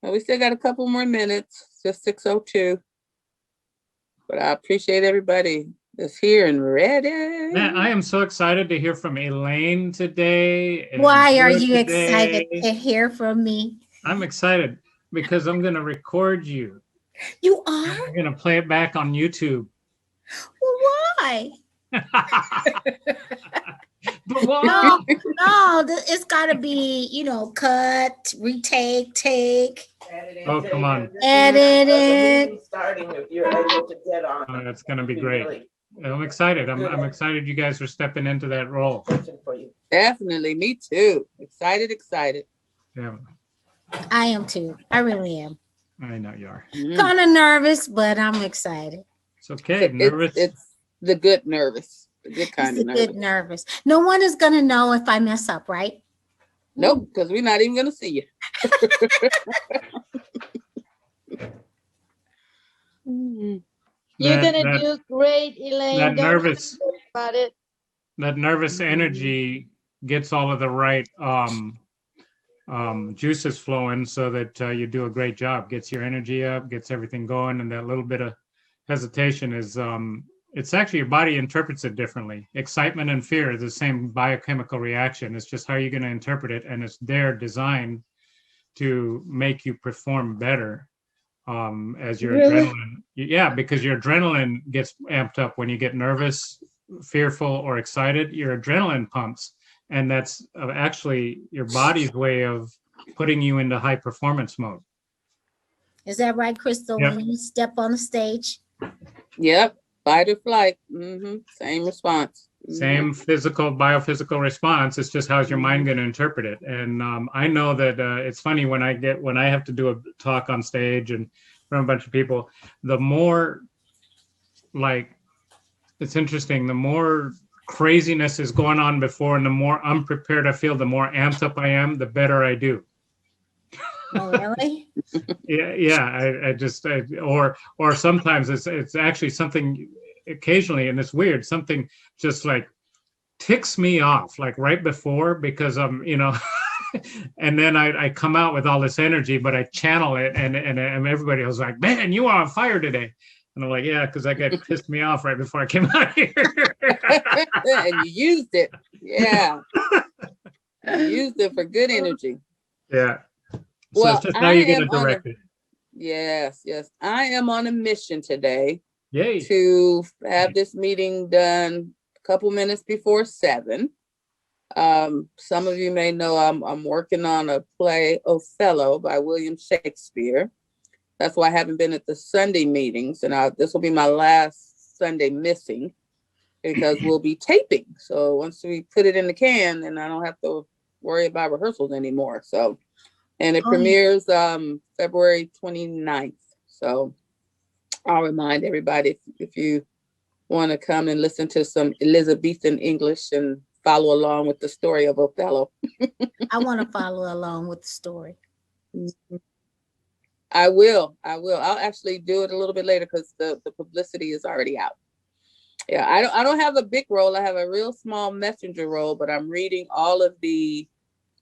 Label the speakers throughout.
Speaker 1: Well, we still got a couple more minutes, just 6:02. But I appreciate everybody that's here and ready.
Speaker 2: Man, I am so excited to hear from Elaine today.
Speaker 3: Why are you excited to hear from me?
Speaker 2: I'm excited because I'm going to record you.
Speaker 3: You are?
Speaker 2: I'm going to play it back on YouTube.
Speaker 3: Well, why?
Speaker 2: But why?
Speaker 3: No, it's got to be, cut, retake, take.
Speaker 2: Oh, come on.
Speaker 3: Edit it.
Speaker 4: Starting if you're able to get on.
Speaker 2: Oh, that's going to be great. I'm excited. I'm excited you guys are stepping into that role.
Speaker 1: Definitely. Me too. Excited.
Speaker 2: Yeah.
Speaker 3: I am too. I really am.
Speaker 2: I know you are.
Speaker 3: Kind of nervous, but I'm excited.
Speaker 2: It's okay. Nervous.
Speaker 1: It's the good nervous. The good kind of nervous.
Speaker 3: Good nervous. No one is going to know if I mess up, right?
Speaker 1: Nope, because we're not even going to see you.
Speaker 5: You're gonna do great, Elaine.
Speaker 2: That
Speaker 5: Don't
Speaker 2: nervous
Speaker 5: worry about it.
Speaker 2: That nervous energy gets all of the right juices flowing so that you do a great job. Gets your energy up, gets everything going, and that little bit of hesitation is it's actually your body interprets it differently. Excitement and fear is the same biochemical reaction. It's just how you're going to interpret it, and it's there designed to make you perform better. As your adrenaline, because your adrenaline gets amped up when you get nervous, fearful, or excited. Your adrenaline pumps, and that's actually your body's way of putting you into high performance mode.
Speaker 3: Is that right, Crystal?
Speaker 2: Yep.
Speaker 3: When you step on the stage?
Speaker 1: Yep, fight or flight. Same response.
Speaker 2: Same biophysical response. It's just how's your mind going to interpret it. And I know that it's funny when I have to do a talk on stage and from a bunch of people, the more it's interesting, the more craziness is going on before and the more unprepared I feel, the more amped up I am, the better I do.
Speaker 3: Oh, really?
Speaker 2: Or sometimes it's actually something occasionally, and it's weird, something just like ticks me off like right before, because I'm and then I come out with all this energy, but I channel it and everybody was like, man, you are on fire today. And I'm like, yeah, because that guy pissed me off right before I came out here.
Speaker 1: And you used it. Yeah. You used it for good energy.
Speaker 2: Yeah. So
Speaker 1: well,
Speaker 2: it's just now you're going to direct it.
Speaker 1: Yes. I am on a mission today.
Speaker 2: Yay.
Speaker 1: To have this meeting done a couple minutes before 7. Some of you may know I'm working on a play, Othello, by William Shakespeare. That's why I haven't been at the Sunday meetings, and this will be my last Sunday missing because we'll be taping. So once we put it in the can, then I don't have to worry about rehearsals anymore. So, and it premieres February 29th. So I'll remind everybody if you want to come and listen to some Elizabethan English and follow along with the story of Othello.
Speaker 3: I want to follow along with the story.
Speaker 1: I will. I'll actually do it a little bit later because the publicity is already out. Yeah, I don't have a big role. I have a real small messenger role, but I'm reading all of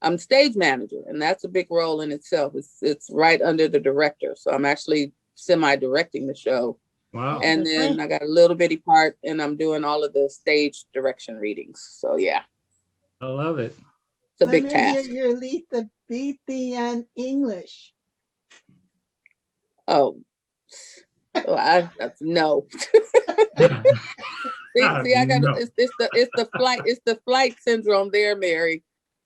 Speaker 1: I'm stage manager, and that's a big role in itself. It's right under the director. So I'm actually semi-directing the show.
Speaker 2: Wow.
Speaker 1: And then I got a little bitty part, and I'm doing all of the stage direction readings. So yeah.
Speaker 2: I love it.
Speaker 1: It's a big task.
Speaker 6: You're Elizabethan English.
Speaker 1: Oh, well, no. See, I got it's the flight syndrome there, Mary.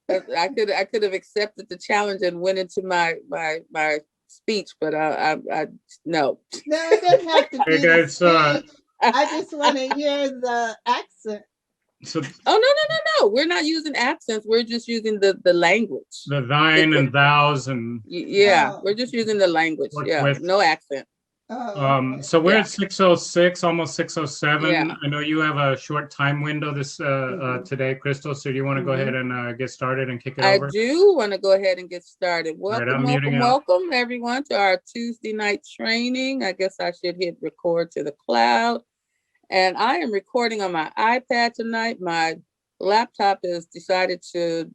Speaker 1: I could have accepted the challenge and went into my speech, but I no.
Speaker 6: No, it doesn't have to be.
Speaker 2: Hey guys,
Speaker 6: I just want to hear the accent.
Speaker 2: So,
Speaker 1: no. We're not using accents. We're just using the language.
Speaker 2: The thine and thous and
Speaker 1: we're just using the language. No accent.
Speaker 2: So we're at 6:06, almost 6:07.
Speaker 1: Yeah.
Speaker 2: I know you have a short time window this today, Crystal. So do you want to go ahead and get started and kick it over?
Speaker 1: I do want to go ahead and get started. Welcome everyone to our Tuesday night training. I guess I should hit record to the cloud. And I am recording on my iPad tonight. My laptop has decided to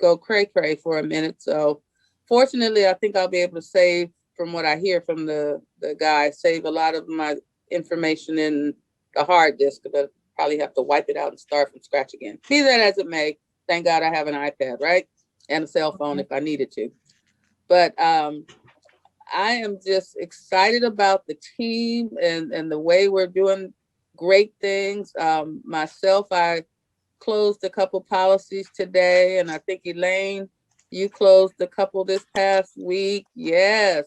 Speaker 1: go cray-cray for a minute. So fortunately, I think I'll be able to save, from what I hear from the guy, save a lot of my information in the hard disk, but probably have to wipe it out and start from scratch again. Be that as it may, thank God I have an iPad, right? And a cell phone if I needed to. But I am just excited about the team and the way we're doing great things. Myself, I closed a couple policies today, and I think Elaine, you closed a couple this past week. Yes.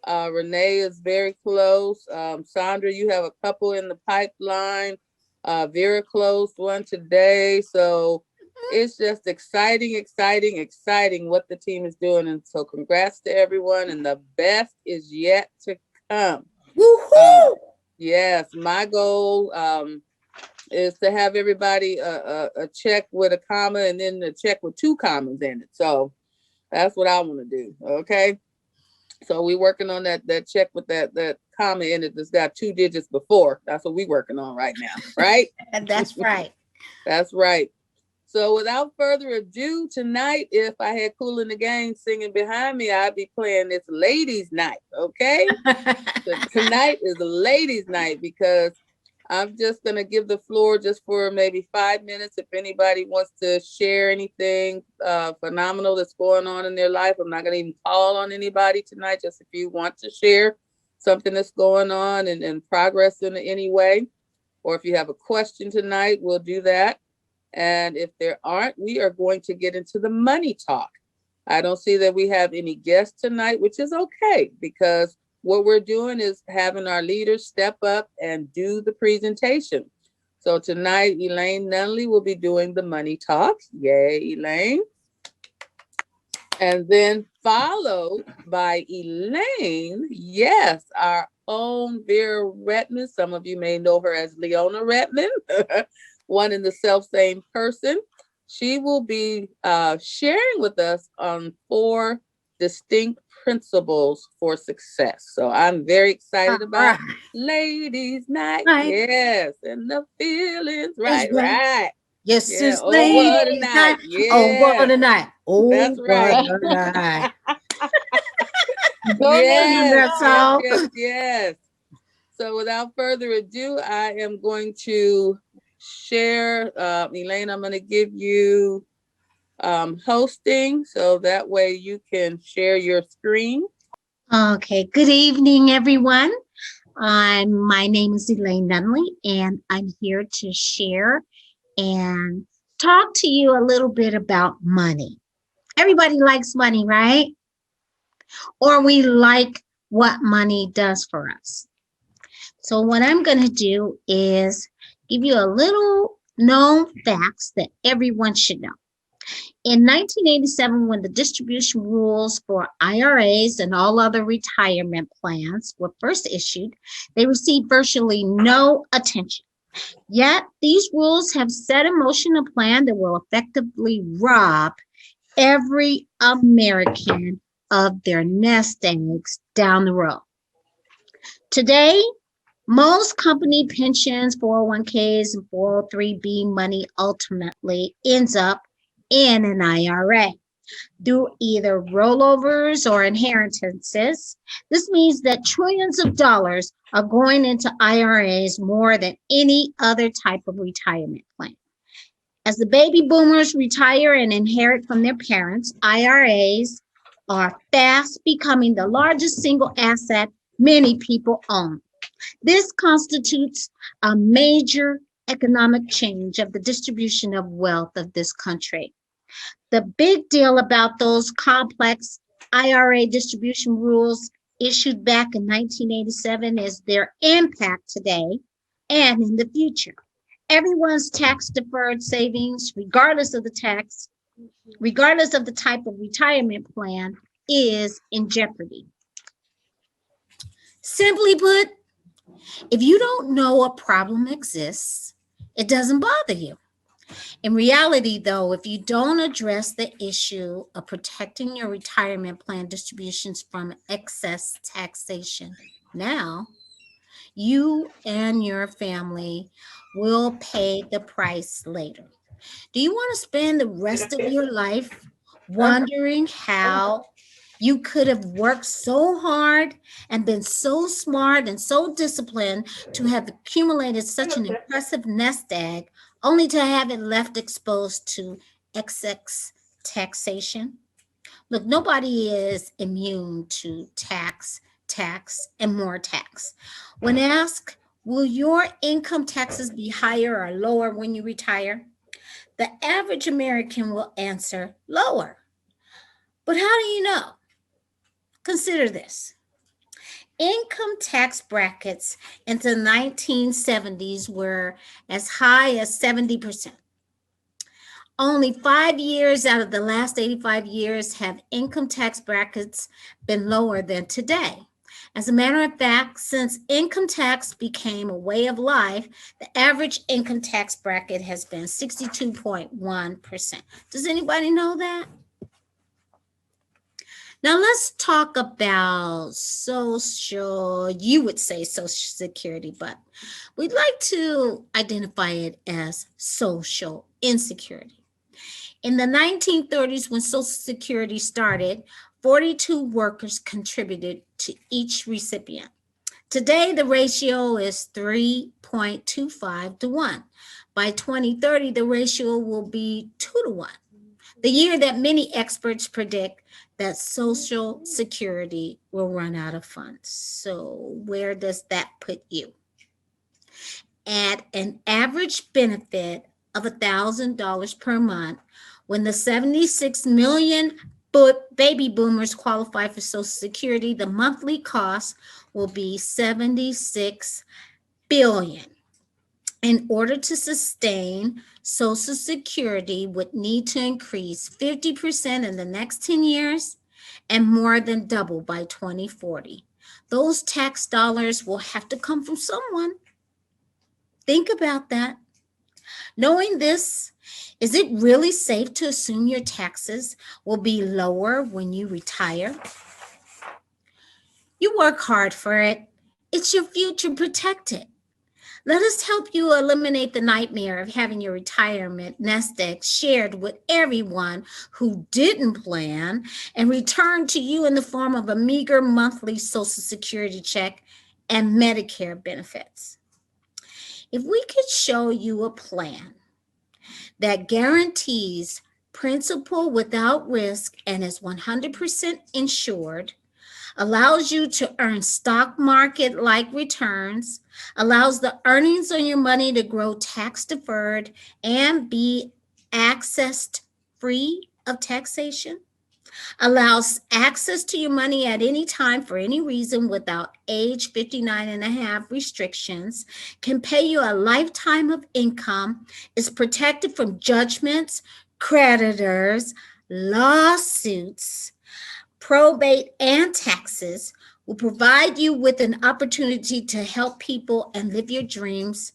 Speaker 1: Renee is very close. Sandra, you have a couple in the pipeline. Vera closed one today. So it's just exciting, exciting, exciting what the team is doing. And so congrats to everyone. And the best is yet to come.
Speaker 3: Woohoo!
Speaker 1: Yes, my goal is to have everybody a check with a comma and then a check with 2 commas in it. So that's what I want to do. Okay. So we working on that check with that comma in it that's got 2 digits before. That's what we working on right now, right?
Speaker 3: That's right.
Speaker 1: That's right. So without further ado, tonight, if I had Cool in the Gang singing behind me, I'd be playing this ladies' night, okay? So tonight is a ladies' night because I'm just going to give the floor just for maybe 5 minutes. If anybody wants to share anything phenomenal that's going on in their life, I'm not going to even call on anybody tonight. Just if you want to share something that's going on and progress in any way, or if you have a question tonight, we'll do that. And if there aren't, we are going to get into the money talk. I don't see that we have any guests tonight, which is okay because what we're doing is having our leaders step up and do the presentation. So tonight, Elaine Nunley will be doing the money talk. Yay, Elaine. And then followed by Elaine, yes, our own Vera Redmond. Some of you may know her as Leona Redmond, one and the self-same person. She will be sharing with us on 4 distinct principles for success. So I'm very excited about ladies' night.
Speaker 3: Right.
Speaker 1: Yes, and the feelings. Right,
Speaker 3: That's right.
Speaker 1: right.
Speaker 3: Yes,
Speaker 1: Yeah.
Speaker 3: it's
Speaker 1: Oh, what a
Speaker 3: ladies'
Speaker 1: night.
Speaker 3: night.
Speaker 1: Yeah.
Speaker 3: Oh, what a night. Oh,
Speaker 1: That's right.
Speaker 3: what a night.
Speaker 5: Go
Speaker 1: Yes,
Speaker 3: that
Speaker 1: yes,
Speaker 3: song.
Speaker 1: yes, yes. So without further ado, I am going to share. Elaine, I'm going to give you hosting so that way you can share your screen.
Speaker 3: Okay, good evening, everyone. My name is Elaine Nunley, and I'm here to share and talk to you a little bit about money. Everybody likes money, right? Or we like what money does for us. So what I'm going to do is give you a little known facts that everyone should know. In 1987, when the distribution rules for IRAs and all other retirement plans were first issued, they received virtually no attention. Yet, these rules have set in motion a plan that will effectively rob every American of their nest eggs down the road. Today, most company pensions, 401ks, and 403b money ultimately ends up in an IRA through either rollovers or inheritances. This means that trillions of dollars are going into IRAs more than any other type of retirement plan. As the baby boomers retire and inherit from their parents, IRAs are fast becoming the largest single asset many people own. This constitutes a major economic change of the distribution of wealth of this country. The big deal about those complex IRA distribution rules issued back in 1987 is their impact today and in the future. Everyone's tax-deferred savings, regardless of the type of retirement plan, is in jeopardy. Simply put, if you don't know a problem exists, it doesn't bother you. In reality, though, if you don't address the issue of protecting your retirement plan distributions from excess taxation now, you and your family will pay the price later. Do you want to spend the rest of your life wondering how You could have worked so hard and been so smart and so disciplined to have accumulated such an impressive nest egg, only to have it left exposed to excess taxation. Look, nobody is immune to tax, and more tax. When asked, will your income taxes be higher or lower when you retire? The average American will answer lower. But how do you know? Consider this. Income tax brackets in the 1970s were as high as 70%. Only 5 years out of the last 85 years have income tax brackets been lower than today. As a matter of fact, since income tax became a way of life, the average income tax bracket has been 62.1%. Does anybody know that? Now let's talk about you would say Social Security, but we'd like to identify it as social insecurity. In the 1930s, when Social Security started, 42 workers contributed to each recipient. Today, the ratio is 3.25 to 1. By 2030, the ratio will be 2 to 1, the year that many experts predict that Social Security will run out of funds. So where does that put you? At an average benefit of $1,000 per month, when the 76 million baby boomers qualify for Social Security, the monthly cost will be $76 billion. In order to sustain, Social Security would need to increase 50% in the next 10 years and more than double by 2040. Those tax dollars will have to come from someone. Think about that. Knowing this, is it really safe to assume your taxes will be lower when you retire? You work hard for it. It's your future protected. Let us help you eliminate the nightmare of having your retirement nest egg shared with everyone who didn't plan and returned to you in the form of a meager monthly Social Security check and Medicare benefits. If we could show you a plan that guarantees principal without risk and is 100% insured, allows you to earn stock market-like returns, allows the earnings on your money to grow tax-deferred and be accessed free of taxation, allows access to your money at any time for any reason without age 59 and a half restrictions, can pay you a lifetime of income, is protected from judgments, creditors, lawsuits, probate, and taxes, will provide you with an opportunity to help people and live your dreams.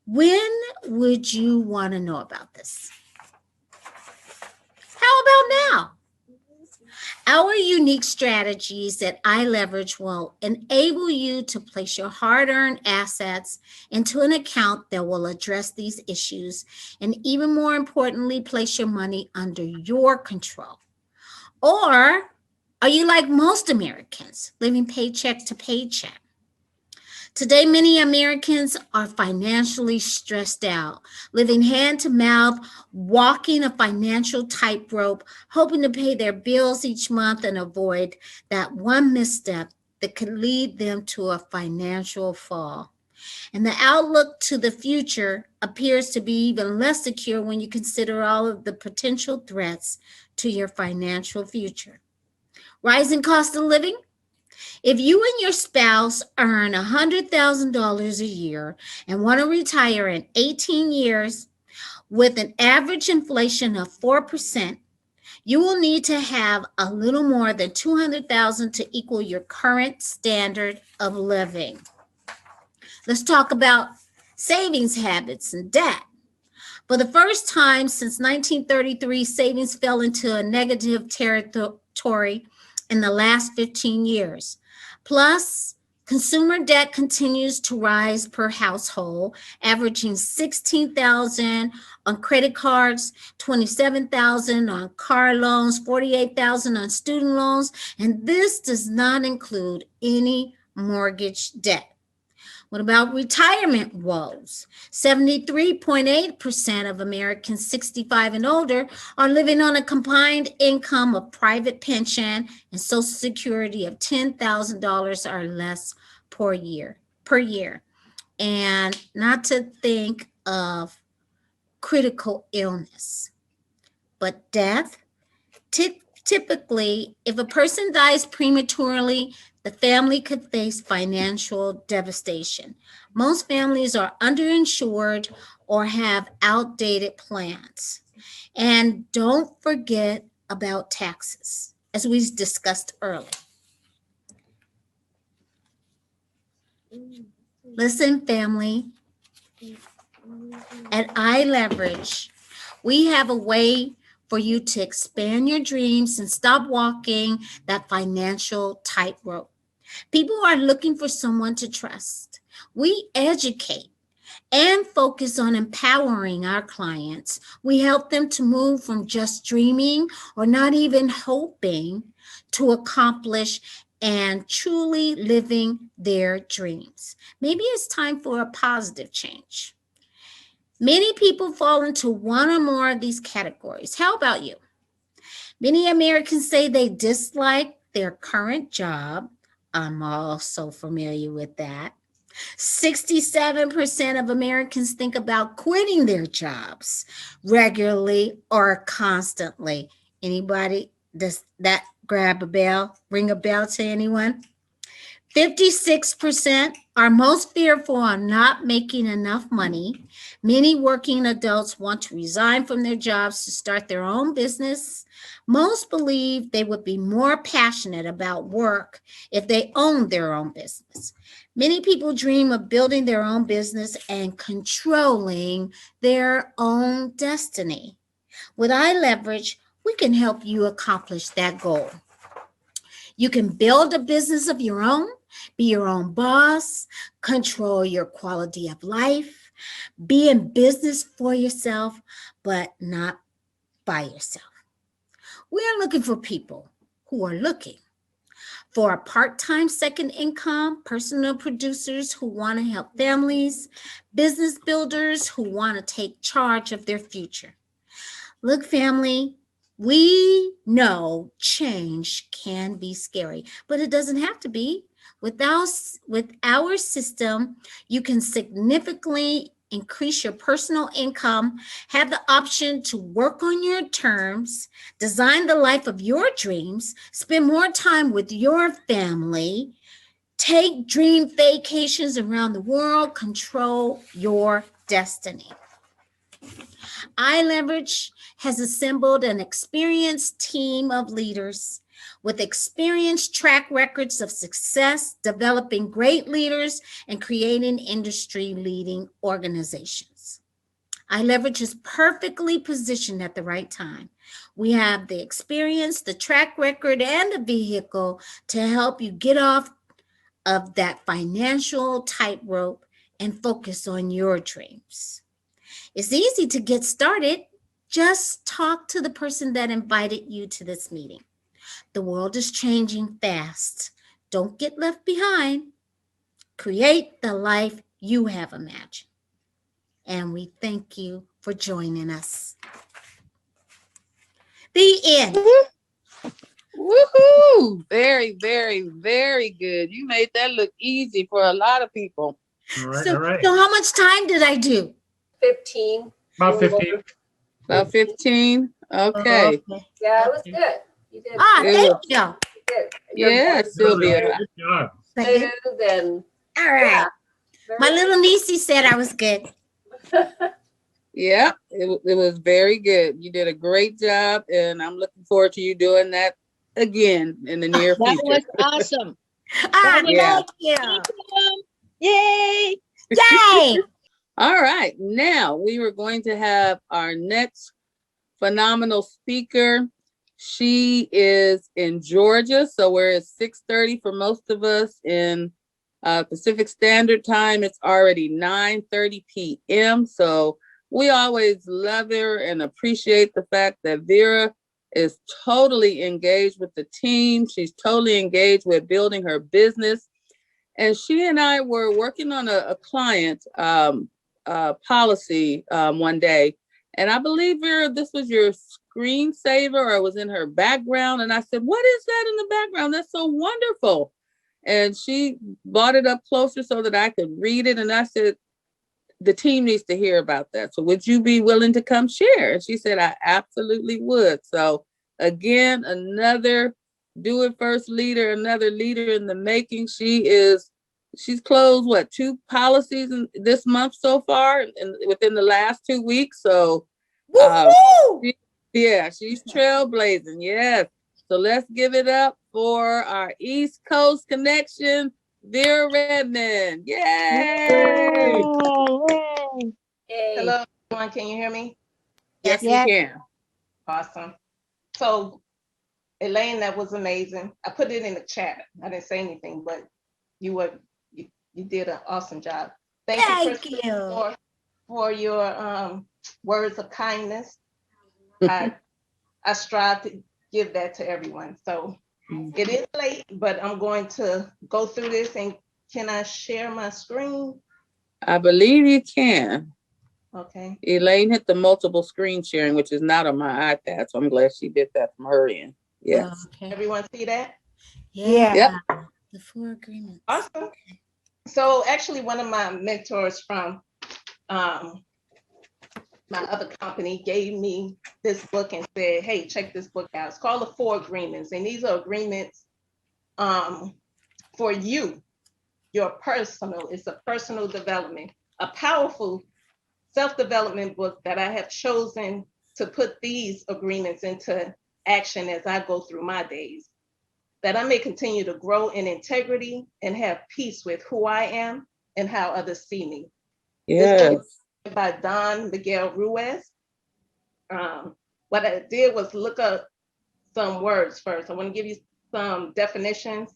Speaker 3: When would you want to know about this? How about now? Our unique strategies at iLeverage will enable you to place your hard-earned assets into an account that will address these issues, and even more importantly, place your money under your control. Or are you like most Americans, living paycheck to paycheck? Today, many Americans are financially stressed out, living hand to mouth, walking a financial tightrope, hoping to pay their bills each month and avoid that one misstep that could lead them to a financial fall. And the outlook to the future appears to be even less secure when you consider all of the potential threats to your financial future. Rising cost of living. If you and your spouse earn $100,000 a year and want to retire in 18 years with an average inflation of 4%, you will need to have a little more than $200,000 to equal your current standard of living. Let's talk about savings habits and debt. For the first time since 1933, savings fell into a negative territory in the last 15 years. Plus, Consumer debt continues to rise per household, averaging $16,000 on credit cards, $27,000 on car loans, $48,000 on student loans, and this does not include any mortgage debt. What about retirement woes? 73.8% of Americans 65 and older are living on a combined income of private pension and Social Security of $10,000 or less per year. And not to think of critical illness, but death. Typically, if a person dies prematurely, the family could face financial devastation. Most families are underinsured or have outdated plans. And don't forget about taxes, as we discussed earlier. Listen, family, at iLeverage, we have a way for you to expand your dreams and stop walking that financial tightrope. People are looking for someone to trust. We educate and focus on empowering our clients. We help them to move from just dreaming or not even hoping to accomplish and truly living their dreams. Maybe it's time for a positive change. Many people fall into one or more of these categories. How about you? Many Americans say they dislike their current job. I'm also familiar with that. 67% of Americans think about quitting their jobs regularly or constantly. Anybody, does that ring a bell to anyone? 56% are most fearful of not making enough money. Many working adults want to resign from their jobs to start their own business. Most believe they would be more passionate about work if they owned their own business. Many people dream of building their own business and controlling their own destiny. With iLeverage, we can help you accomplish that goal. You can build a business of your own, be your own boss, control your quality of life, be in business for yourself, but not by yourself. We are looking for people who are looking for a part-time second income, personal producers who want to help families, business builders who want to take charge of their future. Look, family, we know change can be scary, but it doesn't have to be. With our system, you can significantly increase your personal income, have the option to work on your terms, design the life of your dreams, spend more time with your family, take dream vacations around the world, control your destiny. iLeverage has assembled an experienced team of leaders with experienced track records of success, developing great leaders and creating industry-leading organizations. iLeverage is perfectly positioned at the right time. We have the experience, the track record, and the vehicle to help you get off of that financial tightrope and focus on your dreams. It's easy to get started. Just talk to the person that invited you to this meeting. The world is changing fast. Don't get left behind. Create the life you have imagined. And we thank you for joining us. The end.
Speaker 1: Woohoo! Very, very, very good. You made that look easy for a lot of people.
Speaker 2: All right,
Speaker 3: So,
Speaker 2: all right.
Speaker 3: so how much time did I do?
Speaker 5: 15.
Speaker 2: About 15.
Speaker 1: About 15. Okay.
Speaker 5: Yeah, it was good. You did
Speaker 1: It
Speaker 3: Thank you.
Speaker 5: good.
Speaker 1: Yeah, Sylvia.
Speaker 2: Good job.
Speaker 3: Thank you.
Speaker 5: Smooth and
Speaker 3: All right.
Speaker 5: very
Speaker 3: My little niecey said I was good.
Speaker 1: Yeah, it was very good. You did a great job, and I'm looking forward to you doing that again in the near
Speaker 7: That
Speaker 1: future.
Speaker 7: was awesome.
Speaker 1: Yeah.
Speaker 3: Thank you.
Speaker 7: Yay!
Speaker 3: Yay!
Speaker 1: All right. Now we were going to have our next phenomenal speaker. She is in Georgia, so we're at 6:30 for most of us in Pacific Standard Time, it's already 9:30 p.m. So we always love her and appreciate the fact that Vera is totally engaged with the team. She's totally engaged with building her business. And she and I were working on a client policy one day. And I believe, Vera, this was your screensaver or it was in her background. And I said, what is that in the background? That's so wonderful. And she brought it up closer so that I could read it. And I said, the team needs to hear about that. So would you be willing to come share? And she said, I absolutely would. So again, another do it first leader, another leader in the making. She's closed what, 2 policies this month so far and within the last 2 weeks. So she's trailblazing. Yes. So let's give it up for our East Coast connection, Vera Redmond. Yay!
Speaker 5: Yay.
Speaker 4: Hello, everyone. Can you hear me?
Speaker 1: Yes,
Speaker 3: Yes.
Speaker 1: we can.
Speaker 4: Awesome. So, Elaine, that was amazing. I put it in the chat. I didn't say anything, but you did an awesome job. Thank you for your words of kindness. I strive to give that to everyone. So it is late, but I'm going to go through this. And can I share my screen?
Speaker 1: I believe you can.
Speaker 4: Okay.
Speaker 1: Elaine hit the multiple screen sharing, which is not on my iPad. So I'm glad she did that from her end. Yes.
Speaker 3: Okay.
Speaker 4: Everyone see that?
Speaker 3: Yeah.
Speaker 1: Yep.
Speaker 3: The 4 agreements.
Speaker 4: Awesome. So actually one of my mentors from my other company gave me this book and said, hey, check this book out. It's called The 4 Agreements. And these are agreements for you, your personal, it's a personal development, a powerful self-development book that I have chosen to put these agreements into action as I go through my days, that I may continue to grow in integrity and have peace with who I am and how others see me.
Speaker 1: Yes.
Speaker 4: This book is by Don Miguel Ruiz. What I did was look up some words first. I want to give you some definitions.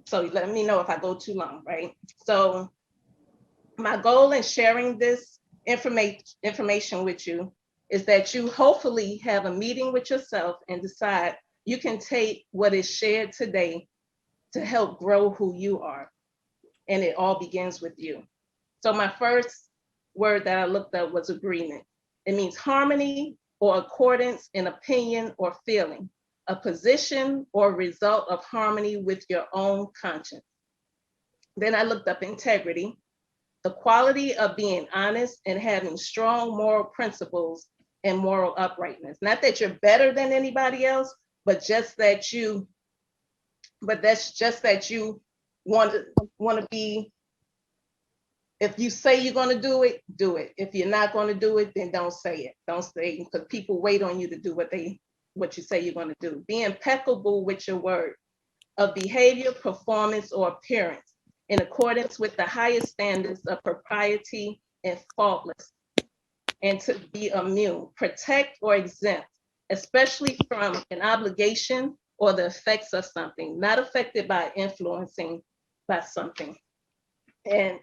Speaker 4: So let me know if I go too long, right? So my goal in sharing this information with you is that you hopefully have a meeting with yourself and decide you can take what is shared today to help grow who you are. And it all begins with you. So my first word that I looked up was agreement. It means harmony or accordance in opinion or feeling, a position or result of harmony with your own conscience. Then I looked up integrity, the quality of being honest and having strong moral principles and moral uprightness. Not that you're better than anybody else, but just that you, want to be, if you say you're going to do it, do it. If you're not going to do it, then don't say it. Don't say it, because people wait on you to do what you say you're going to do. Be impeccable with your word of behavior, performance, or appearance in accordance with the highest standards of propriety and faultless, and to be immune, protect or exempt, especially from an obligation or the effects of something, not affected by influencing by something. And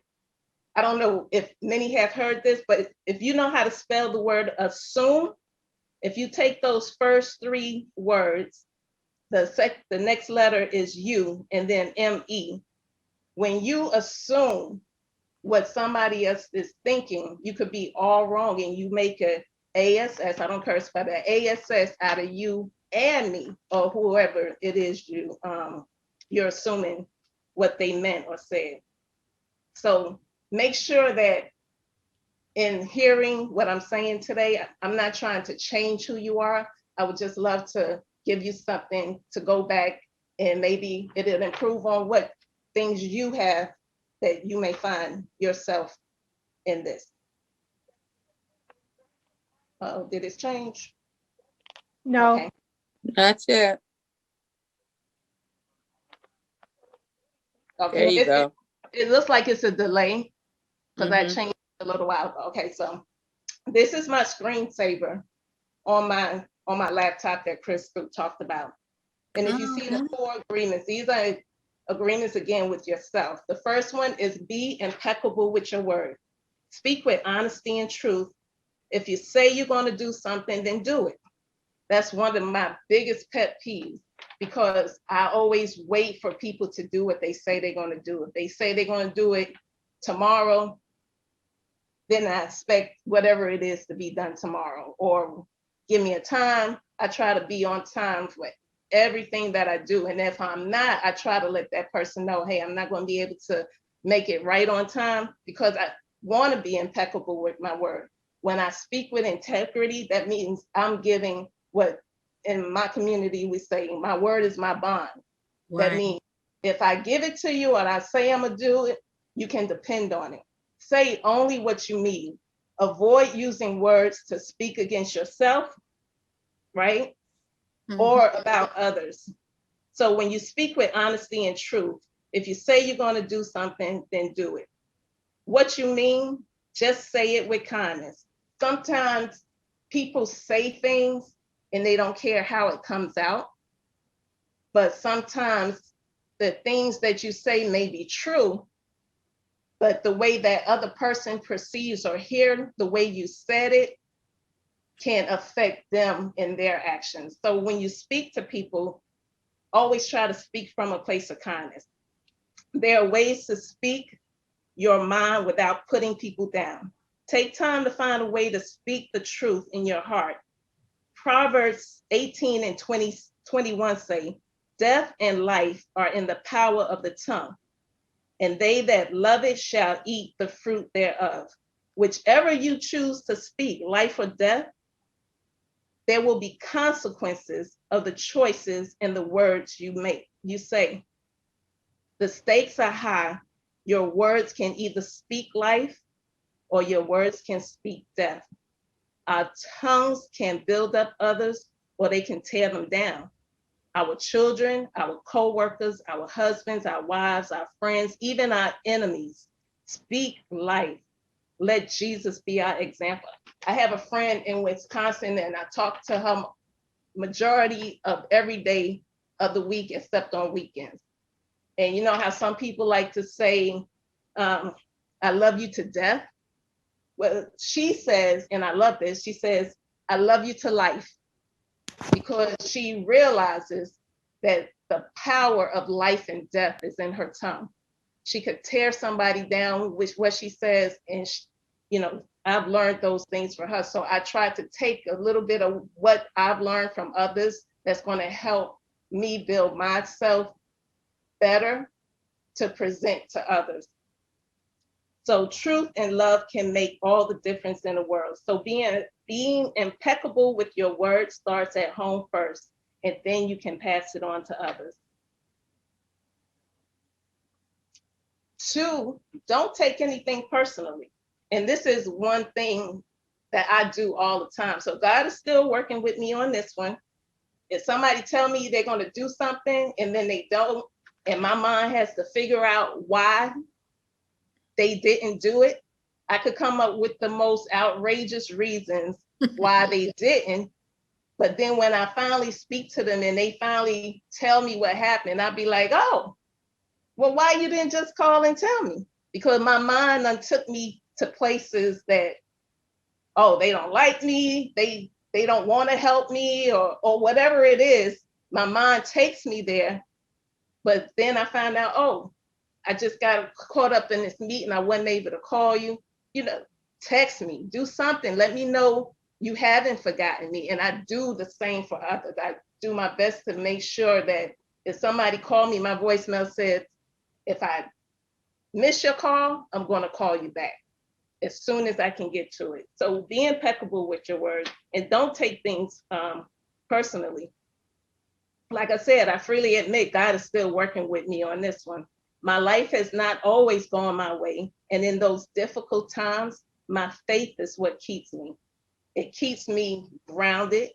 Speaker 4: I don't know if many have heard this, but if you know how to spell the word assume, if you take those first 3 words, the next letter is U and then M-E. When you assume what somebody else is thinking, you could be all wrong and you make a ASS, I don't curse, but an ASS out of you and me, or whoever it is you're assuming what they meant or said. So make sure that in hearing what I'm saying today, I'm not trying to change who you are. I would just love to give you something to go back and maybe it'll improve on what things you have that you may find yourself in this. Did it change?
Speaker 7: No.
Speaker 4: Okay.
Speaker 1: Not yet.
Speaker 4: Okay.
Speaker 1: There you go.
Speaker 4: It looks like it's a delay because I
Speaker 1: Mhm.
Speaker 4: changed it a little while ago. Okay, so this is my screensaver on my laptop that Chris talked about. And if you see the 4 agreements, these are agreements again with yourself. The first one is be impeccable with your word. Speak with honesty and truth. If you say you're going to do something, then do it. That's one of my biggest pet peeves, because I always wait for people to do what they say they're going to do. If they say they're going to do it tomorrow, then I expect whatever it is to be done tomorrow, or give me a time. I try to be on time with everything that I do. And if I'm not, I try to let that person know, hey, I'm not going to be able to make it right on time, because I want to be impeccable with my word. When I speak with integrity, that means I'm giving what in my community we say, my word is my bond. That means if I give it to you and I say I'm gonna do it, you can depend on it. Say only what you mean. Avoid using words to speak against yourself, right? Or about others. So when you speak with honesty and truth, if you say you're gonna do something, then do it. What you mean, just say it with kindness. Sometimes people say things and they don't care how it comes out. But sometimes the things that you say may be true, but the way that other person perceives or hear the way you said it can affect them in their actions. So when you speak to people, always try to speak from a place of kindness. There are ways to speak your mind without putting people down. Take time to find a way to speak the truth in your heart. Proverbs 18 and 21 say, death and life are in the power of the tongue, and they that love it shall eat the fruit thereof. Whichever you choose to speak, life or death, there will be consequences of the choices and the words you make. You say, the stakes are high. Your words can either speak life or your words can speak death. Our tongues can build up others or they can tear them down. Our children, our co-workers, our husbands, our wives, our friends, even our enemies, speak life. Let Jesus be our example. I have a friend in Wisconsin and I talk to her majority of every day of the week except on weekends. And you know how some people like to say, I love you to death? Well, she says, and I love this, she says, I love you to life, because she realizes that the power of life and death is in her tongue. She could tear somebody down, which what she says, and I've learned those things for her. So I try to take a little bit of what I've learned from others that's going to help me build myself better to present to others. So truth and love can make all the difference in the world. So being impeccable with your words starts at home first, and then you can pass it on to others. 2, don't take anything personally. And this is one thing that I do all the time. So God is still working with me on this one. If somebody tell me they're going to do something and then they don't, and my mind has to figure out why they didn't do it, I could come up with the most outrageous reasons why they didn't. But then when I finally speak to them and they finally tell me what happened, I'll be like, oh, well, why you didn't just call and tell me? Because my mind took me to places that, oh, they don't like me, they don't want to help me, or whatever it is. My mind takes me there. But then I find out, oh, I just got caught up in this meeting. I wasn't able to call you. Text me, do something. Let me know you haven't forgotten me. And I do the same for others. I do my best to make sure that if somebody called me, my voicemail said, if I miss your call, I'm going to call you back as soon as I can get to it. So be impeccable with your words and don't take things personally. Like I said, I freely admit God is still working with me on this one. My life has not always gone my way. And in those difficult times, my faith is what keeps me. It keeps me grounded,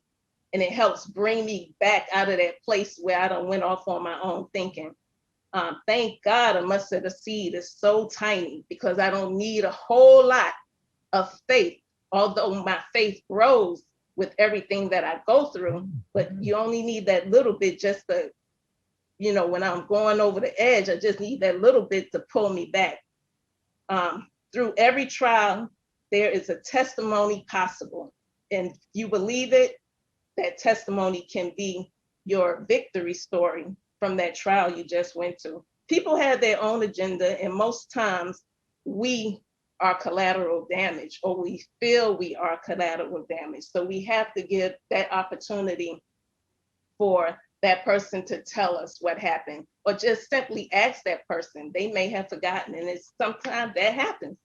Speaker 4: and it helps bring me back out of that place where I done went off on my own thinking. Thank God a mustard seed is so tiny, because I don't need a whole lot of faith, although my faith grows with everything that I go through, but you only need that little bit just to, when I'm going over the edge, I just need that little bit to pull me back. Through every trial, there is a testimony possible. And if you believe it, that testimony can be your victory story from that trial you just went to. People have their own agenda, and most times we are collateral damage, or we feel we are collateral damage. So we have to give that opportunity for that person to tell us what happened, or just simply ask that person. They may have forgotten, and it's sometimes that happens.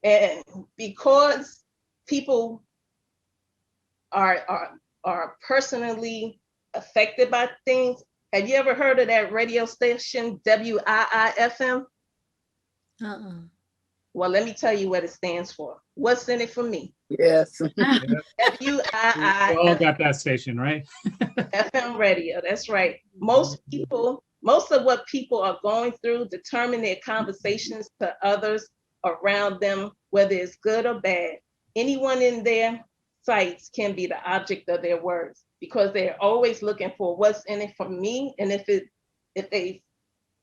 Speaker 4: And because people are personally affected by things, have you ever heard of that radio station, WIIFM? Well, let me tell you what it stands for. What's in it for me?
Speaker 1: Yes.
Speaker 2: We all got that station, right?
Speaker 4: FM radio, that's right. Most of what people are going through determine their conversations to others around them, whether it's good or bad. Anyone in their sights can be the object of their words, because they're always looking for what's in it for me. And if they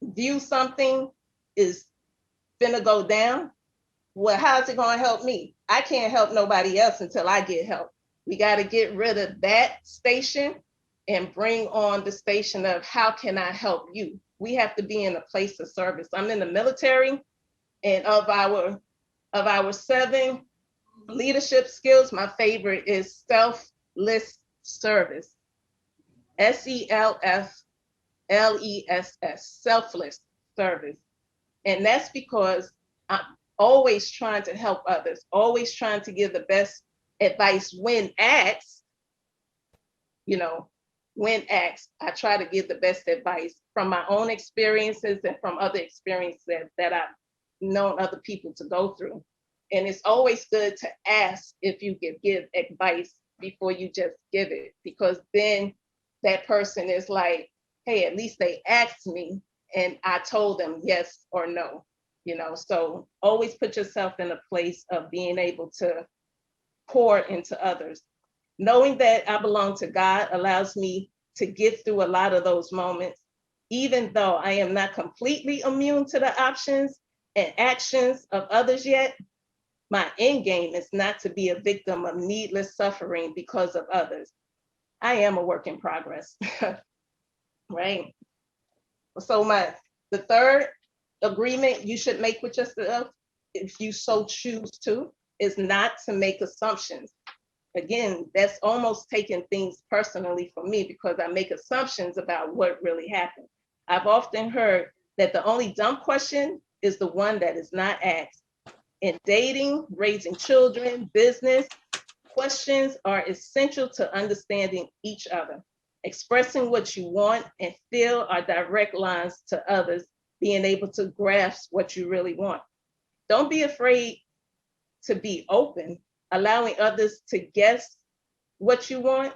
Speaker 4: view something is gonna go down, well, how's it gonna help me? I can't help nobody else until I get help. We got to get rid of that station and bring on the station of how can I help you? We have to be in a place of service. I'm in the military, and of our 7 leadership skills, my favorite is selfless service. SELFLESS, selfless service. And that's because I'm always trying to help others, always trying to give the best advice when asked. When asked, I try to give the best advice from my own experiences and from other experiences that I've known other people to go through. And it's always good to ask if you can give advice before you just give it, because then that person is like, hey, at least they asked me and I told them yes or no. So always put yourself in a place of being able to pour into others. Knowing that I belong to God allows me to get through a lot of those moments, even though I am not completely immune to the options and actions of others yet. My end game is not to be a victim of needless suffering because of others. I am a work in progress, right? So the third agreement you should make with yourself, if you so choose to, is not to make assumptions. Again, that's almost taking things personally for me, because I make assumptions about what really happened. I've often heard that the only dumb question is the one that is not asked. In dating, raising children, business, questions are essential to understanding each other. Expressing what you want and feel are direct lines to others being able to grasp what you really want. Don't be afraid to be open. Allowing others to guess what you want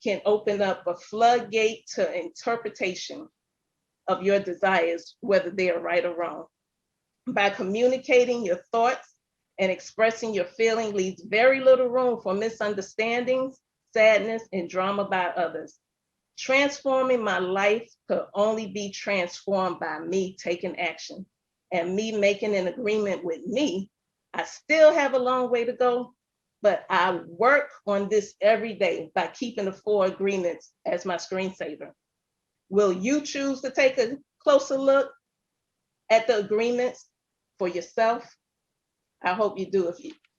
Speaker 4: can open up a floodgate to interpretation of your desires, whether they are right or wrong. By communicating your thoughts and expressing your feeling leaves very little room for misunderstandings, sadness, and drama by others. Transforming my life could only be transformed by me taking action and me making an agreement with me. I still have a long way to go, but I work on this every day by keeping the 4 agreements as my screensaver. Will you choose to take a closer look at the agreements for yourself? I hope you do.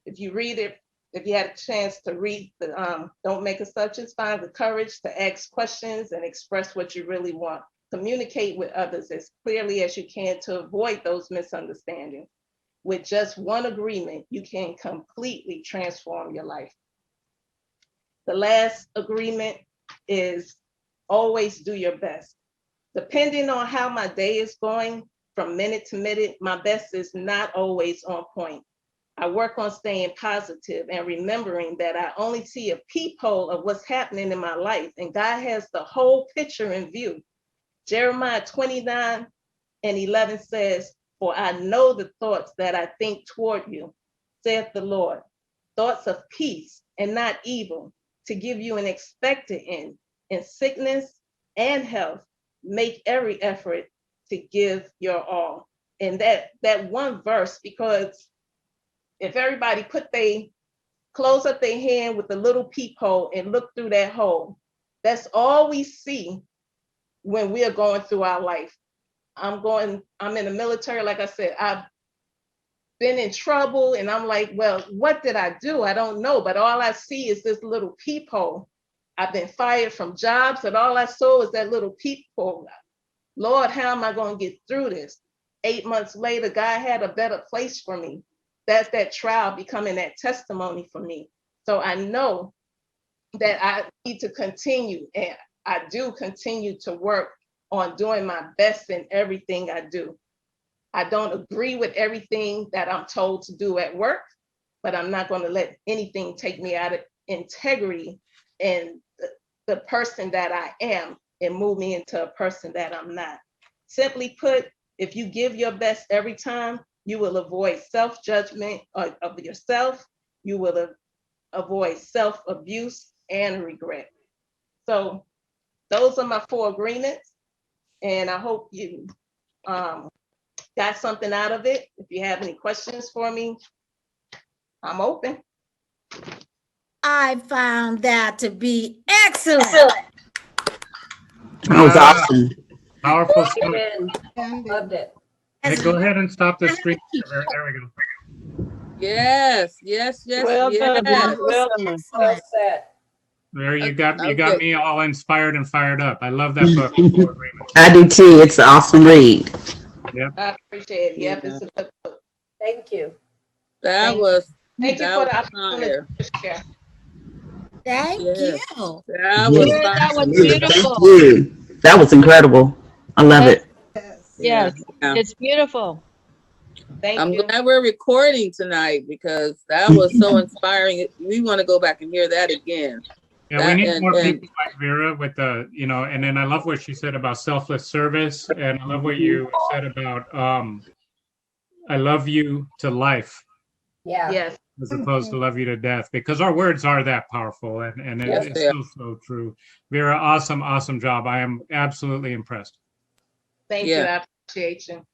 Speaker 4: If you read it, if you had a chance to read the Don't Make Assumptions, find the courage to ask questions and express what you really want. Communicate with others as clearly as you can to avoid those misunderstandings. With just 1 agreement, you can completely transform your life. The last agreement is always do your best. Depending on how my day is going, from minute to minute, my best is not always on point. I work on staying positive and remembering that I only see a peephole of what's happening in my life, and God has the whole picture in view. Jeremiah 29:11 says, "For I know the thoughts that I think toward you, saith the Lord, thoughts of peace and not evil, to give you an expected end. In sickness and health, make every effort to give your all. And that one verse, because if everybody close up their hand with a little peephole and look through that hole, that's all we see when we are going through our life. I'm in the military, like I said, I've been in trouble, and I'm like, well, what did I do? I don't know, but all I see is this little peephole. I've been fired from jobs, and all I saw is that little peephole. Lord, how am I going to get through this? 8 months later, God had a better place for me. That's that trial becoming that testimony for me. So I know that I need to continue, and I do continue to work on doing my best in everything I do. I don't agree with everything that I'm told to do at work, but I'm not going to let anything take me out of integrity and the person that I am and move me into a person that I'm not. Simply put, if you give your best every time, you will avoid self-judgment of yourself. You will avoid self-abuse and regret. So those are my 4 agreements, and I hope you got something out of it. If you have any questions for me, I'm open.
Speaker 3: I found that to be excellent.
Speaker 8: That was awesome.
Speaker 2: Powerful stuff.
Speaker 7: Loved it.
Speaker 2: Hey, go ahead and stop the screen. There we go.
Speaker 1: Yes.
Speaker 7: Well done,
Speaker 1: Yes.
Speaker 7: well done. Well said.
Speaker 2: There you got
Speaker 1: Okay.
Speaker 2: me all inspired and fired up. I love that book. 4 Agreements.
Speaker 8: I do too. It's an awesome read.
Speaker 4: I appreciate it. Yep, it's a good book.
Speaker 7: Thank you.
Speaker 1: That was
Speaker 4: Thank you
Speaker 1: that
Speaker 4: for the
Speaker 1: was
Speaker 4: opportunity
Speaker 1: fire.
Speaker 4: to share.
Speaker 3: Thank
Speaker 1: Yes.
Speaker 3: you.
Speaker 1: That was
Speaker 8: Yeah.
Speaker 7: Yeah, that was
Speaker 1: fire.
Speaker 8: Thank
Speaker 7: beautiful.
Speaker 8: you. That was incredible. I love it.
Speaker 6: Yes.
Speaker 1: Yeah.
Speaker 7: Yes, it's beautiful.
Speaker 4: Thank
Speaker 1: I'm
Speaker 4: you.
Speaker 1: glad we're recording tonight because that was so inspiring. We want to go back and hear that again.
Speaker 2: Yeah, we
Speaker 1: That
Speaker 2: need
Speaker 1: and
Speaker 2: more people like Vera with the, and then I love what she said about selfless service, and I love what you said about I love you to life
Speaker 7: Yeah.
Speaker 4: Yes.
Speaker 2: as opposed to love you to death, because our words are that powerful, and
Speaker 1: Yes,
Speaker 2: it's
Speaker 1: they are.
Speaker 2: so true. Vera, awesome job. I am absolutely impressed.
Speaker 4: Thank you.
Speaker 1: Yeah.
Speaker 4: I appreciate you.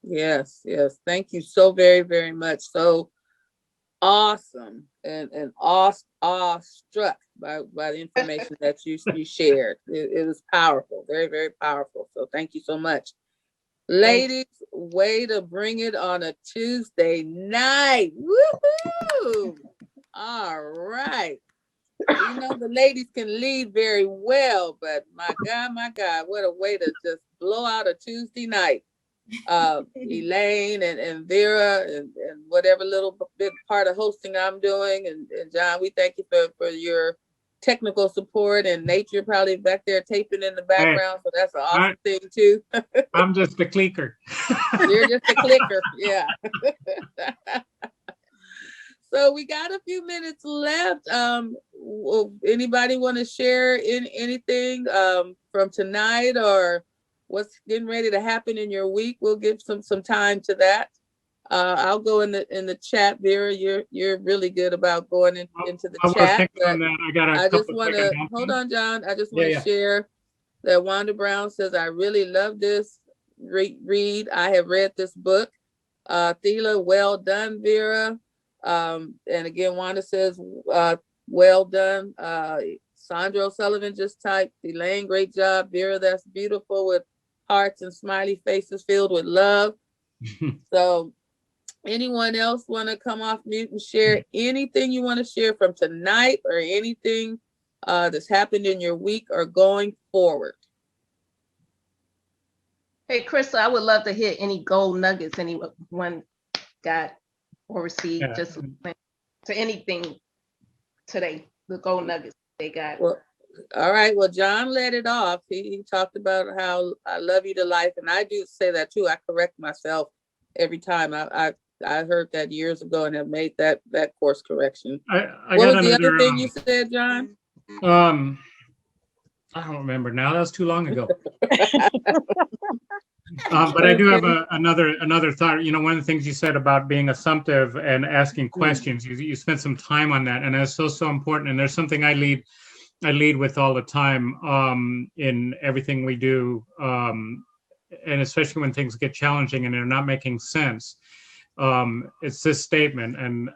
Speaker 1: Yes. Thank you so very, very much. So awesome and awestruck by the information that you shared. It was powerful, very, very powerful. So thank you so much. Ladies, way to bring it on a Tuesday night. Woohoo! All right. The ladies can lead very well, but my God, what a way to just blow out a Tuesday night. Elaine and Vera and whatever little bit part of hosting I'm doing. And John, we thank you for your technical support, and Nature probably back there taping in the background. So that's an awesome thing too.
Speaker 2: I'm just a clicker.
Speaker 1: You're just a clicker. Yeah. So we got a few minutes left. Anybody want to share anything from tonight or what's getting ready to happen in your week? We'll give some time to that. I'll go in the chat, Vera. You're really good about going into the chat.
Speaker 2: I
Speaker 1: just want to hold on, John. I just want to share that Wanda Brown says, I really love this read. I have read this book. Thela, well done, Vera. And again, Wanda says, well done. Sandra O'Sullivan just typed, Elaine, great job. Vera, that's beautiful, with hearts and smiley faces filled with love. So anyone else want to come off mute and share anything you want to share from tonight or anything that's happened in your week or going forward?
Speaker 4: Hey, Chris, I would love to hear any gold nuggets anyone got or received, just to anything today, the gold nuggets they got.
Speaker 1: Well, all right. Well, John let it off. He talked about how I love you to life. And I do say that too. I correct myself every time. I heard that years ago and have made that course correction.
Speaker 2: I
Speaker 1: what
Speaker 2: got
Speaker 1: was the other thing you said, John?
Speaker 2: I don't remember now. That was too long ago. But I do have another thought. One of the things you said about being assumptive and asking questions, you spent some time on that, and that's so important. And there's something I lead I lead with all the time in everything we do, and especially when things get challenging and they're not making sense. It's this statement, and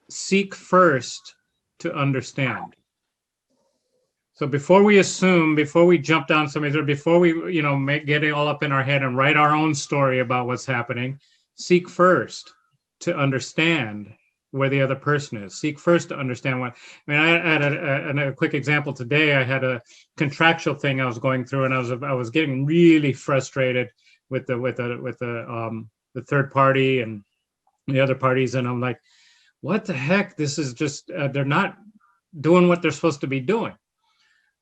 Speaker 2: seek first to understand. So before we assume, before we jump down somebody's, or before we, get it all up in our head and write our own story about what's happening, seek first to understand where the other person is. Seek first to understand what. I mean, I had a quick example today. I had a contractual thing I was going through, and I was getting really frustrated with the third party and the other parties, and I'm like, what the heck? This is just they're not doing what they're supposed to be doing.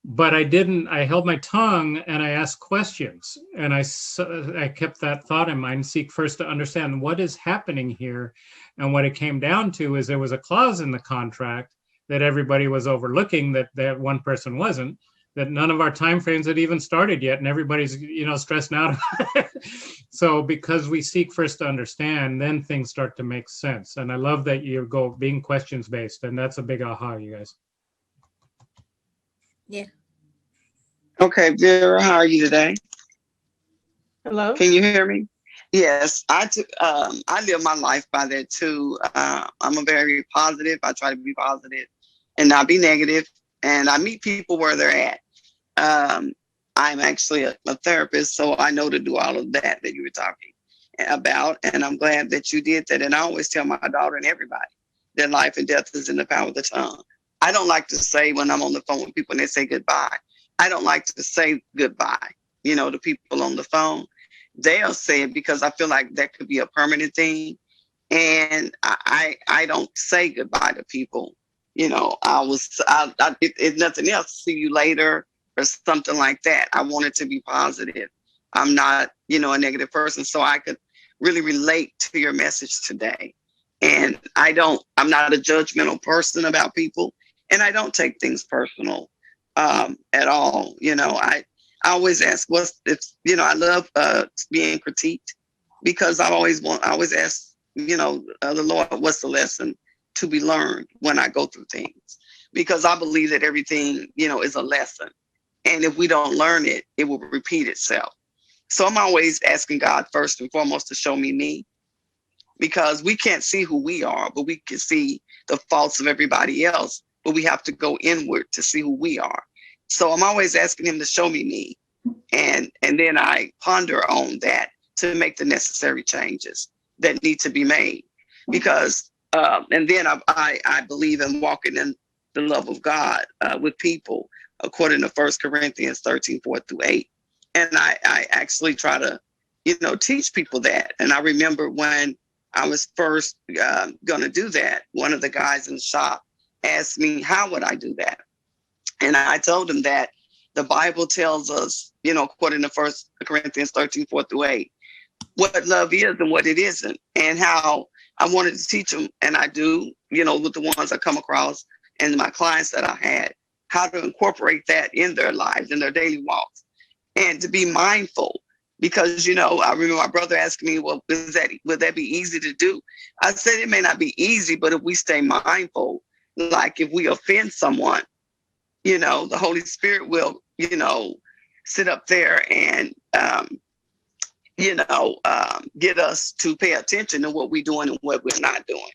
Speaker 2: But I held my tongue and I asked questions, and I kept that thought in mind, seek first to understand what is happening here. And what it came down to is there was a clause in the contract that everybody was overlooking, that one person wasn't, that none of our timeframes had even started yet, and everybody's, stressing out. So because we seek first to understand, then things start to make sense. And I love that you go being questions based, and that's a big aha, you guys.
Speaker 3: Yeah.
Speaker 9: Okay, Vera, how are you today?
Speaker 4: Hello?
Speaker 9: Can you hear me? Yes, I live my life by that too. I'm a very positive. I try to be positive and not be negative. And I meet people where they're at. I'm actually a therapist, so I know to do all of that you were talking about. And I'm glad that you did that. And I always tell my daughter and everybody that life and death is in the power of the tongue. I don't like to say when I'm on the phone with people and they say goodbye, I don't like to say goodbye, to people on the phone. They'll say it because I feel like that could be a permanent thing. And I don't say goodbye to people. If nothing else, see you later or something like that. I want it to be positive. I'm not, a negative person. So I could really relate to your message today. And I'm not a judgmental person about people. And I don't take things personal at all. I always ask I love being critiqued, because I always ask, the Lord, what's the lesson to be learned when I go through things? Because I believe that everything, is a lesson. And if we don't learn it, it will repeat itself. So I'm always asking God first and foremost to show me, because we can't see who we are, but we can see the faults of everybody else. But we have to go inward to see who we are. So I'm always asking him to show me. And then I ponder on that to make the necessary changes that need to be made. Because, and then I believe in walking in the love of God with people, according to 1 Corinthians 13:4-8. And I actually try to, teach people that. And I remember when I was first going to do that, one of the guys in the shop asked me, how would I do that? And I told him that the Bible tells us, according to 1 Corinthians 13:4-8, what love is and what it isn't, and how I wanted to teach them. And I do, with the ones I come across and my clients that I had, how to incorporate that in their lives, in their daily walks, and to be mindful. Because, I remember my brother asking me, well, would that be easy to do? I said, it may not be easy, but if we stay mindful, like if we offend someone, the Holy Spirit will, sit up there and, get us to pay attention to what we're doing and what we're not doing.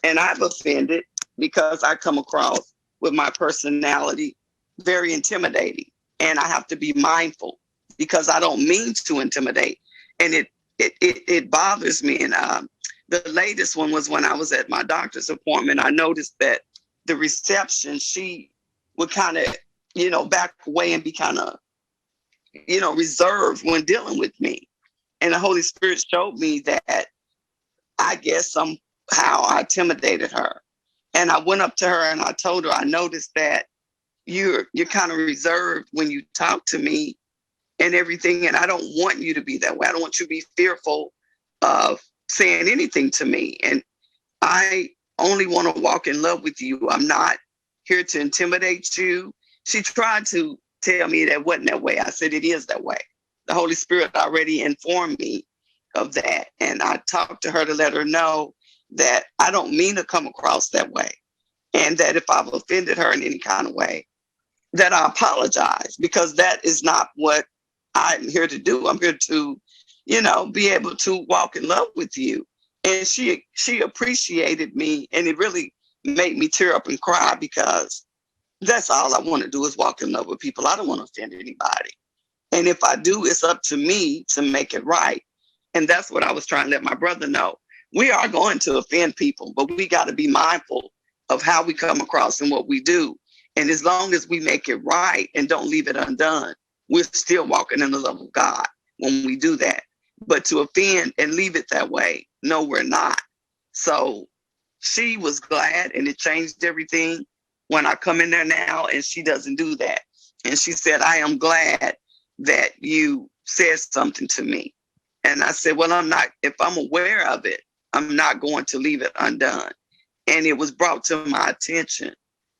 Speaker 9: And I've offended because I come across with my personality very intimidating. And I have to be mindful because I don't mean to intimidate. And it bothers me. And the latest one was when I was at my doctor's appointment. I noticed that the reception, she would kind of, back away and be kind of, reserved when dealing with me. And the Holy Spirit showed me that I guess somehow I intimidated her. And I went up to her and I told her, I noticed that you're kind of reserved when you talk to me and everything. And I don't want you to be that way. I don't want you to be fearful of saying anything to me. And I only want to walk in love with you. I'm not here to intimidate you. She tried to tell me that wasn't that way. I said, it is that way. The Holy Spirit already informed me of that. And I talked to her to let her know that I don't mean to come across that way. And that if I've offended her in any kind of way, that I apologize, because that is not what I'm here to do. I'm here to, be able to walk in love with you. And she appreciated me, and it really made me tear up and cry, because that's all I want to do is walk in love with people. I don't want to offend anybody. And if I do, it's up to me to make it right. And that's what I was trying to let my brother know. We are going to offend people, but we got to be mindful of how we come across and what we do. And as long as we make it right and don't leave it undone, we're still walking in the love of God when we do that. But to offend and leave it that way, no, we're not. So she was glad, and it changed everything when I come in there now, and she doesn't do that. And she said, I am glad that you said something to me. And I said, well, if I'm aware of it, I'm not going to leave it undone. And it was brought to my attention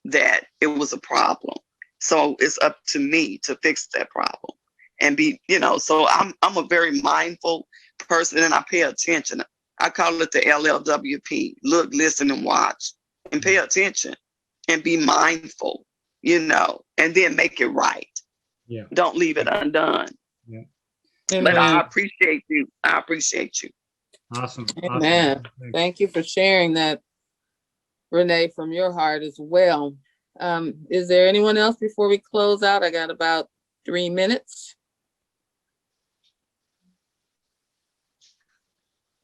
Speaker 9: that it was a problem. So it's up to me to fix that problem and be, so I'm a very mindful person, and I pay attention. I call it the LLWP, look, listen, and watch, and pay attention and be mindful, and then make it right.
Speaker 2: Yeah.
Speaker 9: Don't leave it undone.
Speaker 2: Yeah.
Speaker 9: But I appreciate you. I appreciate you.
Speaker 2: Awesome.
Speaker 1: Amen.
Speaker 2: Awesome.
Speaker 1: Thank you for sharing that, Renee, from your heart as well. Is there anyone else before we close out? I got about 3 minutes.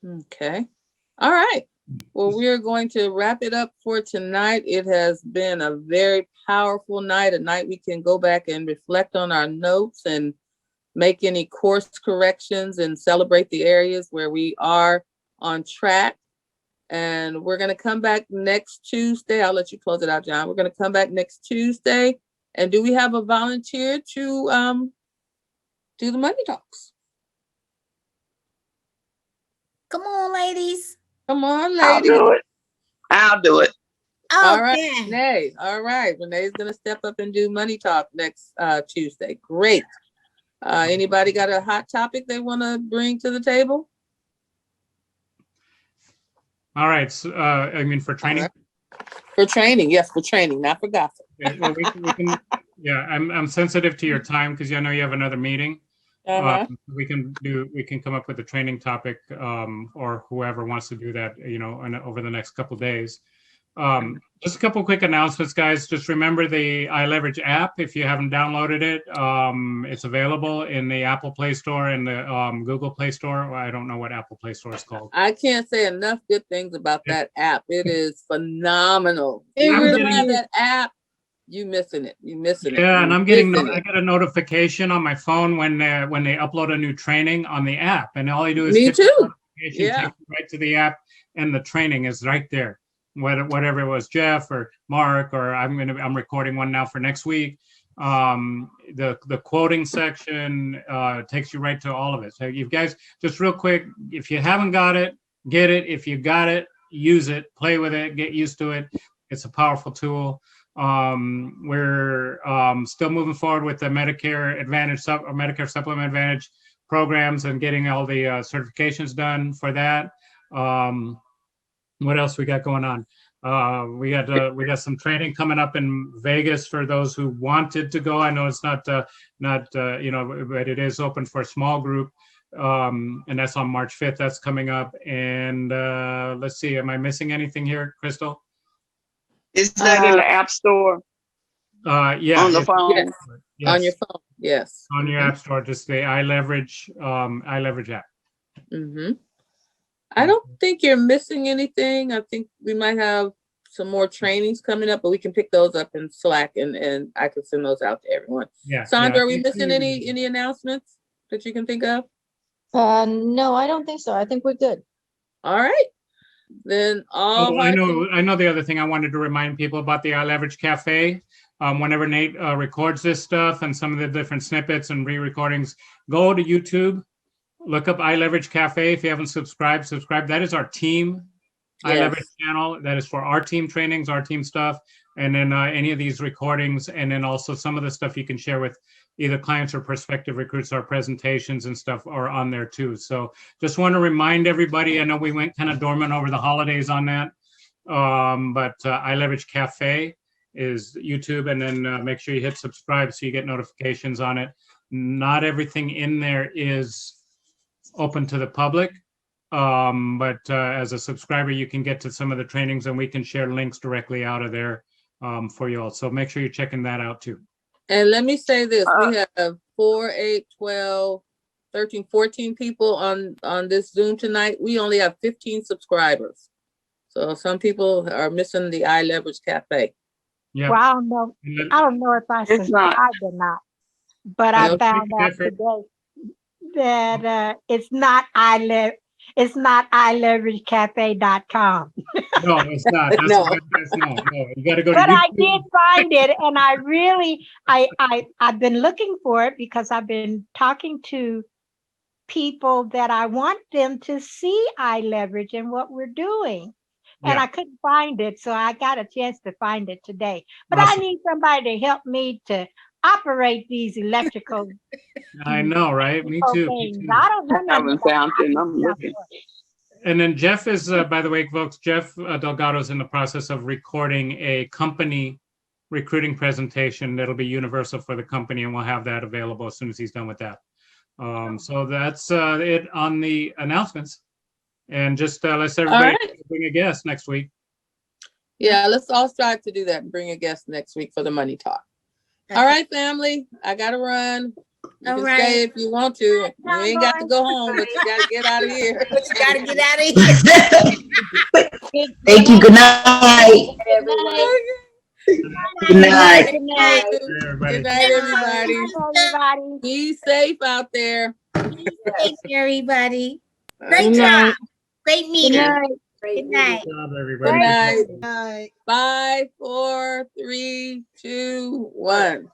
Speaker 1: Okay. All right. Well, we are going to wrap it up for tonight. It has been a very powerful night, a night we can go back and reflect on our notes and make any course corrections and celebrate the areas where we are on track. And we're going to come back next Tuesday. I'll let you close it out, John. We're going to come back next Tuesday. And do we have a volunteer to do the money talks?
Speaker 3: Come on, ladies.
Speaker 1: Come on, ladies.
Speaker 9: I'll do it.
Speaker 1: All right,
Speaker 3: Okay.
Speaker 1: Renee. All right. Renee's going to step up and do money talk next Tuesday. Great. Anybody got a hot topic they want to bring to the table?
Speaker 2: All right. So, for training.
Speaker 1: Right. For training, yes, for training, not for gossip.
Speaker 2: Yeah, well, we can. Yeah, I'm sensitive to your time because I know you have another meeting. We can come up with a training topic, or whoever wants to do that, over the next couple of days. Just a couple quick announcements, guys. Just remember the iLeverage app. If you haven't downloaded it, it's available in the Apple Play Store and the Google Play Store. I don't know what Apple Play Store is called.
Speaker 1: I can't say enough good things about that app. It is phenomenal.
Speaker 6: It
Speaker 1: If you
Speaker 6: really
Speaker 1: don't have
Speaker 6: is.
Speaker 1: that app, you missing it. You missing it.
Speaker 2: Yeah, and I
Speaker 1: Missing
Speaker 2: get a notification on my phone when they upload a new training on the app, and all you do is
Speaker 1: Me
Speaker 2: hit the
Speaker 1: too.
Speaker 2: notification,
Speaker 1: Yeah.
Speaker 2: take you right to the app, and the training is right there. Whatever it was, Jeff or Mark, or I'm recording one now for next week. The quoting section takes you right to all of it. So you guys, just real quick, if you haven't got it, get it. If you got it, use it, play with it, get used to it. It's a powerful tool. We're still moving forward with the Medicare Advantage or Medicare Supplement Advantage programs and getting all the certifications done for that. What else we got going on? We got some training coming up in Vegas for those who wanted to go. I know it's not but it is open for a small group, and that's on March 5th. That's coming up. And let's see, am I missing anything here, Crystal?
Speaker 9: Is that in the App Store?
Speaker 2: Yeah.
Speaker 9: On the phone?
Speaker 1: Yes.
Speaker 2: Yes.
Speaker 1: On your phone. Yes.
Speaker 2: On your App Store, just the iLeverage app.
Speaker 1: Mm-hmm. I don't think you're missing anything. I think we might have some more trainings coming up, but we can pick those up in Slack and I can send those out to everyone.
Speaker 2: Yeah.
Speaker 1: Sandra, are we missing any announcements that you can think of?
Speaker 5: No, I don't think so. I think we're good.
Speaker 1: All right. Then
Speaker 2: I know the other thing I wanted to remind people about the iLeverage Cafe. Whenever Nate records this stuff and some of the different snippets and re-recordings, go to YouTube, look up iLeverage Cafe. If you haven't subscribed. That is our team iLeverage channel. That is for our team trainings, our team stuff, and then any of these recordings, and then also some of the stuff you can share with either clients or prospective recruits. Our presentations and stuff are on there too. So just want to remind everybody, I know we went kind of dormant over the holidays on that. But iLeverage Cafe is YouTube, and then make sure you hit subscribe so you get notifications on it. Not everything in there is open to the public, but as a subscriber, you can get to some of the trainings, and we can share links directly out of there for you all. So make sure you're checking that out too.
Speaker 1: And let me say this, we have 4, 8, 12, 13, 14 people on this Zoom tonight. We only have 15 subscribers. So some people are missing the iLeverage Cafe.
Speaker 2: Yeah.
Speaker 10: Well, I don't know if I
Speaker 9: It's not.
Speaker 10: subscribed or not, but I
Speaker 1: Okay.
Speaker 10: found out today that it's not iLeverageCafe.com.
Speaker 2: No, it's not. That's
Speaker 1: No.
Speaker 2: no. You got to go to
Speaker 10: But I
Speaker 2: YouTube.
Speaker 10: did find it, and I really, I've been looking for it because I've been talking to people that I want them to see iLeverage and what we're doing. And
Speaker 2: Yeah.
Speaker 10: I couldn't find it, so I got a chance to find it today. But I
Speaker 2: Awesome.
Speaker 10: need somebody to help me to operate these electrical
Speaker 2: I know, right? Me too. Me
Speaker 10: things.
Speaker 2: too.
Speaker 10: I don't know
Speaker 9: I
Speaker 10: nothing
Speaker 9: haven't
Speaker 10: about
Speaker 9: found it. I'm
Speaker 10: it.
Speaker 9: looking.
Speaker 2: And then Jeff is, by the way, folks, Jeff Delgado is in the process of recording a company recruiting presentation that'll be universal for the company, and we'll have that available as soon as he's done with that. So that's it on the announcements. And just let's everybody bring a guest next week.
Speaker 1: Yeah, let's all strive to do that and bring a guest next week for the money talk. All right, family, I gotta run. You can stay if you want to. You ain't got to go home, but you gotta get out of here.
Speaker 3: But you gotta get out of here.
Speaker 8: Thank you. Good night. Good night.
Speaker 3: Good night.
Speaker 2: Everybody.
Speaker 1: Good night, everybody.
Speaker 10: Everybody.
Speaker 1: Be safe out there.
Speaker 3: Thank you, everybody.
Speaker 1: Good
Speaker 3: Great job. Great meeting. Good night.
Speaker 2: Good job,
Speaker 1: Good
Speaker 2: everybody.
Speaker 1: night.
Speaker 6: Night.
Speaker 1: 5, 4, 3, 2, 1.